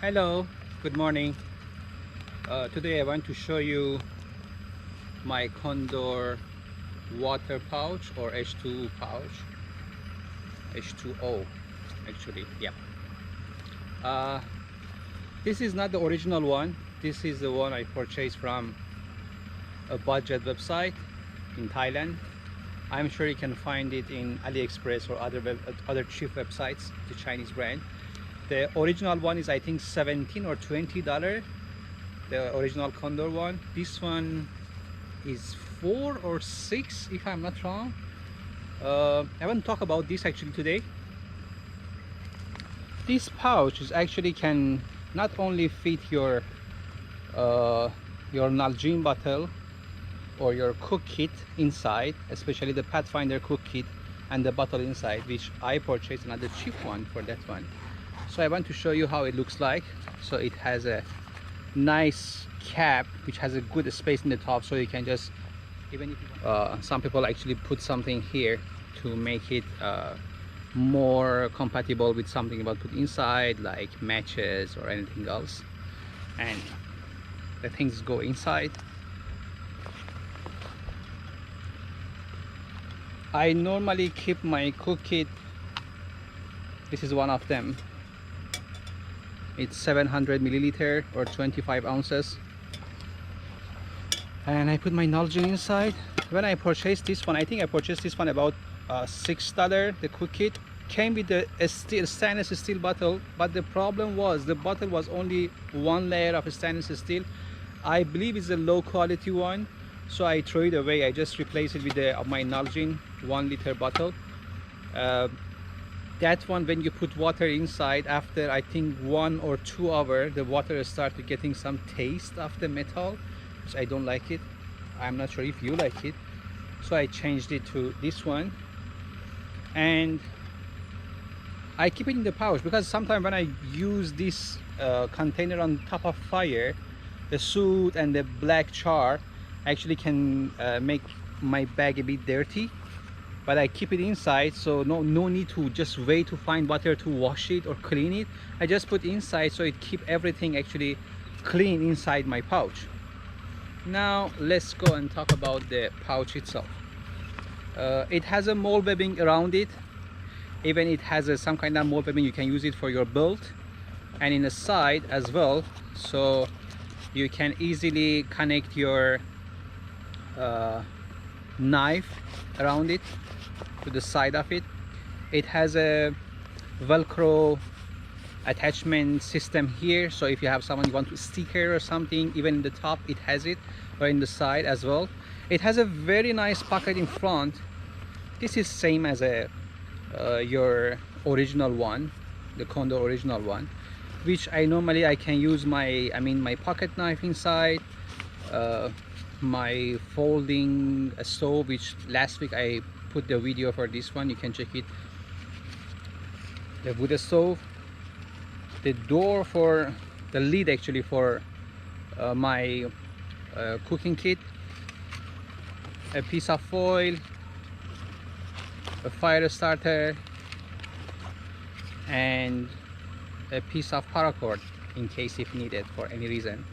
Hello, good morning. Today I want to show you my Condor water pouch or H2 pouch. H2O actually, yeah. Uh, this is not the original one. This is the one I purchased from a budget website in Thailand. I'm sure you can find it in Aliexpress or other cheap websites, the Chinese brand. The original one is I think $17 or $20, the original Condor one. This one is 4 or 6 if I'm not wrong. I want to talk about this actually today. This pouch is actually can not only fit your Nalgene bottle or your cook kit inside, especially the Pathfinder cook kit and the bottle inside, which I purchased another cheap one for that one. So I want to show you how it looks like. So it has a nice cap which has a good space in the top, so you can just, even if you some people actually put something here to make it more compatible with something about put inside, like matches or anything else, and the things go inside. I normally keep my cook kit. This is one of them. It's 700 milliliter or 25 ounces, and I put my Nalgene inside. When I purchased this one, I think I purchased this one about $6. The cook kit came with a stainless steel bottle, but the problem was the bottle was only one layer of stainless steel. I believe it's a low quality one, so I threw it away. I just replaced it with my Nalgene 1 liter bottle. That one, when you put water inside, after I think 1 or 2 hours, the water started getting some taste of the metal, which I don't like it. I'm not sure if you like it, so I changed it to this one. And I keep it in the pouch because sometimes when I use this container on top of fire, the soot and the black char actually can make my bag a bit dirty. But I keep it inside, so no need to just wait to find water to wash it or clean it. I just put inside, so it keep everything actually clean inside my pouch. Now let's go and talk about the pouch itself. It has a mold webbing around it. Even it has some kind of mold webbing. You can use it for your belt and in the side as well, so you can easily connect your knife around it to the side of it. It has a Velcro attachment system here, so if you have someone you want to sticker or something, even in the top it has it, or in the side as well. It has a very nice pocket in front. This is same as your original one, the Condor original one, which I can use my pocket knife inside, my folding stove, which last week I put the video for this one, you can check it. The wood stove, the door for the lid actually for my cooking kit, a piece of foil, a fire starter, and a piece of paracord in case if needed for any reason.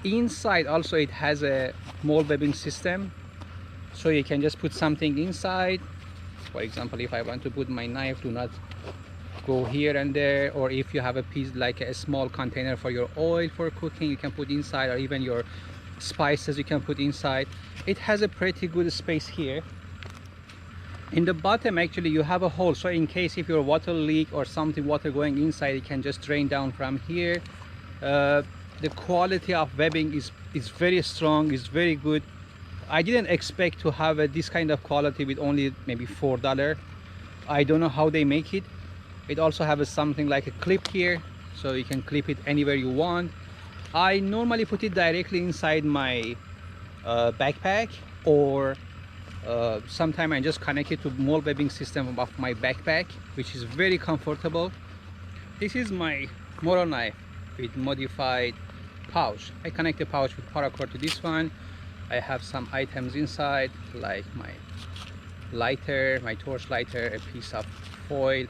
Inside also it has a mold webbing system, so you can just put something inside. For example, if I want to put my knife, do not go here and there, or if you have a piece like a small container for your oil for cooking, you can put inside, or even your spices you can put inside. It has a pretty good space here. In the bottom actually you have a hole, so in case if your water leak or something, water going inside, it can just drain down from here. The quality of webbing is very strong, is very good. I didn't expect to have this kind of quality with only maybe $4. I don't know how they make it. It also has something like a clip here, so you can clip it anywhere you want. I normally put it directly inside my backpack, or sometimes I just connect it to mold webbing system of my backpack, which is very comfortable. This is my motor knife with modified pouch. I connect the pouch with paracord to this one. I have some items inside, like my lighter, my torch lighter, a piece of foil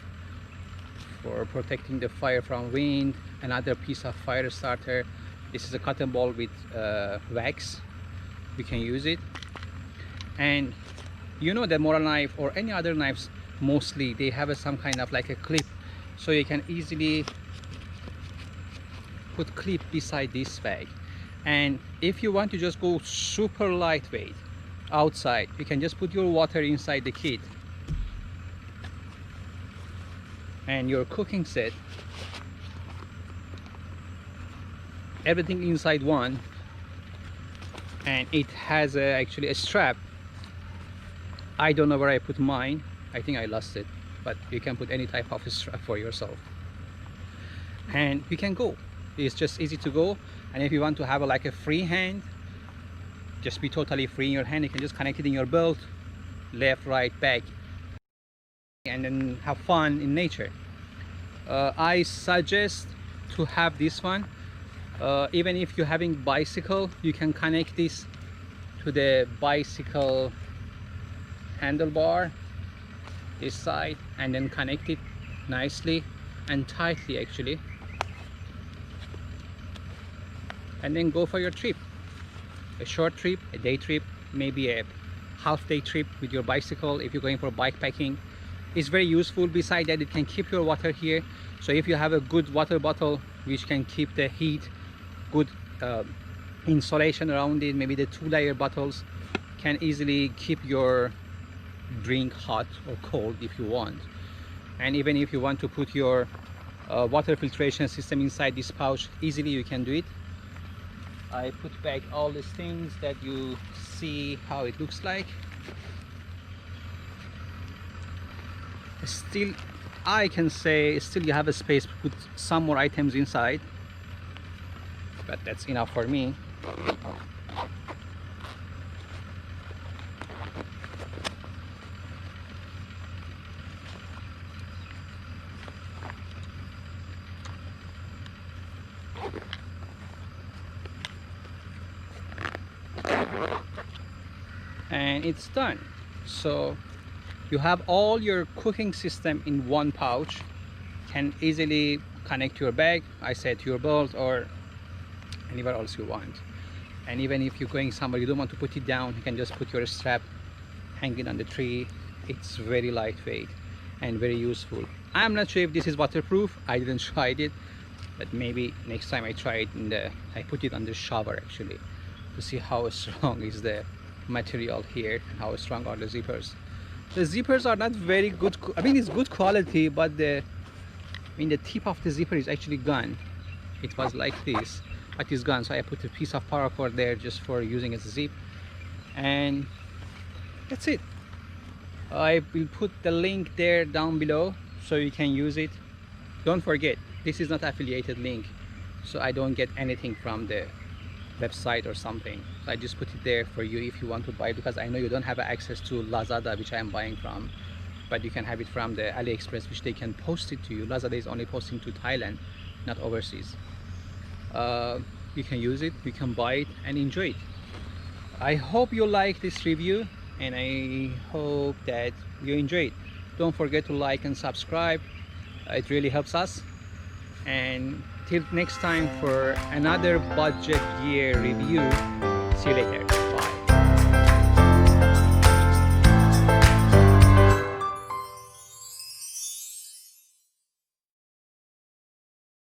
for protecting the fire from wind. Another piece of fire starter. This is a cotton ball with wax. You can use it. And you know, the molar knife or any other knives, mostly they have some kind of like a clip, so you can easily put clip beside this bag. And if you want to just go super lightweight outside, you can just put your water inside the kit and your cooking set, everything inside one. And it has actually a strap. I don't know where I put mine. I think I lost it, but you can put any type of strap for yourself and you can go. It's just easy to go. And if you want to have like a free hand, just be totally free in your hand, you can just connect it in your belt, left, right, back, and then have fun in nature. I suggest to have this one. Even if you're having bicycle, you can connect this to the bicycle handlebar, this side, and then connect it nicely and tightly actually, and then go for your trip. A short trip, a day trip, maybe a half-day trip with your bicycle. If you're going for bike packing, it's very useful. Besides that, it can keep your water here, so if you have a good water bottle which can keep the heat, good insulation around it, maybe the 2-layer bottles can easily keep your drink hot or cold if you want. And even if you want to put your water filtration system inside this pouch, easily you can do it. I put back all these things that you see how it looks like. Still, I can say still you have a space to put some more items inside, but that's enough for me. And it's done. So you have all your cooking system in one pouch, can easily connect your bag, I said, to your belt or anywhere else you want. And even if you're going somewhere you don't want to put it down, you can just put your strap, hang it on the tree. It's very lightweight and very useful. I'm not sure if this is waterproof, I didn't try it, but maybe next time I try it I put it on the shower actually, to see how strong is the material here, how strong are the zippers. The zippers are not very good. I mean, it's good quality, but the tip of the zipper is actually gone. It was like this, but it's gone, so I put a piece of paracord there just for using as a zip, and that's it. I will put the link there down below so you can use it. Don't forget, this is not affiliated link, so I don't get anything from the website or something. So I just put it there for you if you want to buy, because I know you don't have access to Lazada, which I am buying from, but you can have it from the Aliexpress, which they can post it to you. Lazada is only posting to Thailand, not overseas. You can use it, you can buy it and enjoy it. I hope you like this review, and I hope that you enjoy it. Don't forget to like and subscribe, it really helps us. And till next time for another budget gear review, see you later.